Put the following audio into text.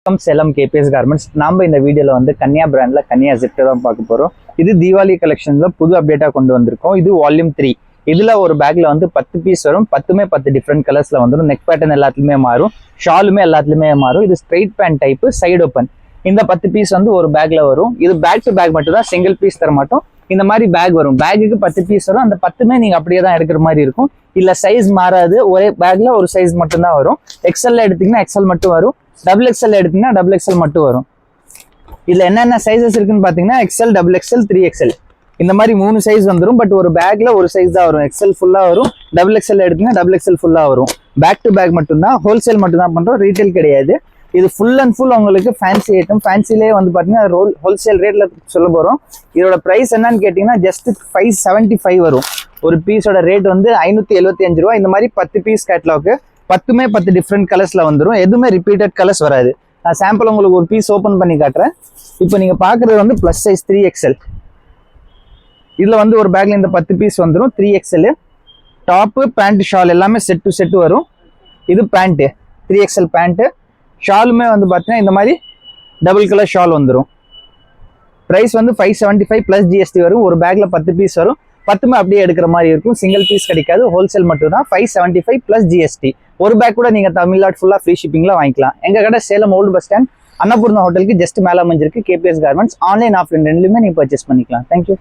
Welcome Salem KBS garments. நாம இந்த வீடியோல வந்து கன்யா பிராண்ட்ல கன்யா ஜிப்டை தான் பார்க்க போறோம். இது தீபாவளி கலெக்ஷன்ல புது அப்டேட்டா கொண்டு வந்திருக்கோம். இது வால்யூம் 3. இதுல ஒரு பேக்ல வந்து 10 பீஸ் வரும். 10மே 10 டிஃப்ரெண்ட் கலர்ஸ்ல வந்துடும். நெக் பேட்டர்ன் எல்லாத்துலயுமே மாறும், ஷாலுமே எல்லாத்துலயுமே மாறும். இது straight pant type, side open. இந்த 10 பீஸ் வந்து ஒரு பேக்ல வரும். இது பேக் டு பேக் மட்டும் தான், சிங்கிள் பீஸ் தர மாட்டோம். இந்த மாதிரி பேக் வரும். பேக்குக்கு 10 பீஸ் வரும். அந்த 10மே நீங்க அப்படியே தான் எடுக்கிற மாதிரி இருக்கும். இல்ல சைஸ் மாறாது, ஒரே பேக்ல ஒரு சைஸ் மட்டும் தான் வரும். எக்ஸ்எல் எடுத்தீங்கன்னா எக்ஸ்எல் மட்டும் வரும். டபுள் எக்ஸ்எல் எடுத்தீங்கன்னா டபுள் எக்ஸ்எல் மட்டும் வரும். இதுல என்னென்ன சைஸஸ் இருக்குன்னு பாத்தீங்கன்னா எக்ஸ்எல், டபுள் எக்ஸ்எல், 3XL இந்த மாதிரி 3 சைஸ் வந்துடும். பட் ஒரு பேக்ல ஒரு சைஸ் தான் வரும். எக்ஸ்எல் ஃபுல்லா வரும். டபுள் எக்ஸ்எல் எடுத்தீங்கன்னா டபுள் எக்ஸ்எல் ஃபுல்லா வரும். பேக் டு பேக் மட்டும் தான், ஹோல்சேல் மட்டும் தான் பண்றோம், ரீட்டைல் கிடையாது. இது ஃபுல் அண்ட் ஃபுல் உங்களுக்கு ஃபேன்சி ஐட்டம். ஃபேன்சிலே வந்து பாத்தீங்கன்னா ஹோல்சேல் ரேட்ல சொல்ல போறோம். இதோட பிரைஸ் என்னன்னு கேட்டீங்கன்னா ஜஸ்ட் 575 வரும். ஒரு பீஸோட ரேட் வந்து 575 ரூபா. இந்த மாதிரி 10 பீஸ் கேட்லாக், 10மே 10 டிஃப்ரெண்ட் கலர்ஸ்ல வந்துடும். எதுவுமே ரிப்பீட்டட் கலர்ஸ் வராது. நான் சாம்பிள் உங்களுக்கு ஒரு பீஸ் ஓபன் பண்ணி காட்டுறேன். இப்போ நீங்க பாக்குறது வந்து பிளஸ் சைஸ் 3XL. இதுல வந்து ஒரு பேக்ல இந்த 10 பீஸ் வந்துடும். 3XL டாப்பு, பேண்ட், ஷால் எல்லாமே செட் டு செட் வரும். இது பேண்ட், 3XL பேண்ட். ஷாலுமே வந்து பார்த்தீங்கன்னா இந்த மாதிரி டபுள் கலர் ஷால் வந்துடும். ப்ரைஸ் வந்து 575 ப்ளஸ் ஜிஎஸ்டி வரும். ஒரு பேக்ல 10 பீஸ் வரும். 10மே அப்படியே எடுக்கிற மாதிரி இருக்கும். சிங்கிள் பீஸ் கிடைக்காது, ஹோல்சேல் மட்டும் தான். 575 ப்ளஸ் ஜிஎஸ்டி. ஒரு பேக் கூட நீங்க தமிழ்நாடு ஃபுல்லா ஃப்ரீ ஷிப்பிங்ல வாங்கிக்கலாம். எங்க கடை Salem old bus stand, Annapoorna ஹோட்டலுக்கு ஜஸ்ட் மேல அமைஞ்சிருக்கு கேபிஎஸ் கார்மெண்ட்ஸ். ஆன்லைன், ஆஃப்லைன் ரெண்டுலையுமே நீங்க பர்ச்சேஸ் பண்ணிக்கலாம். தேங்க்யூ.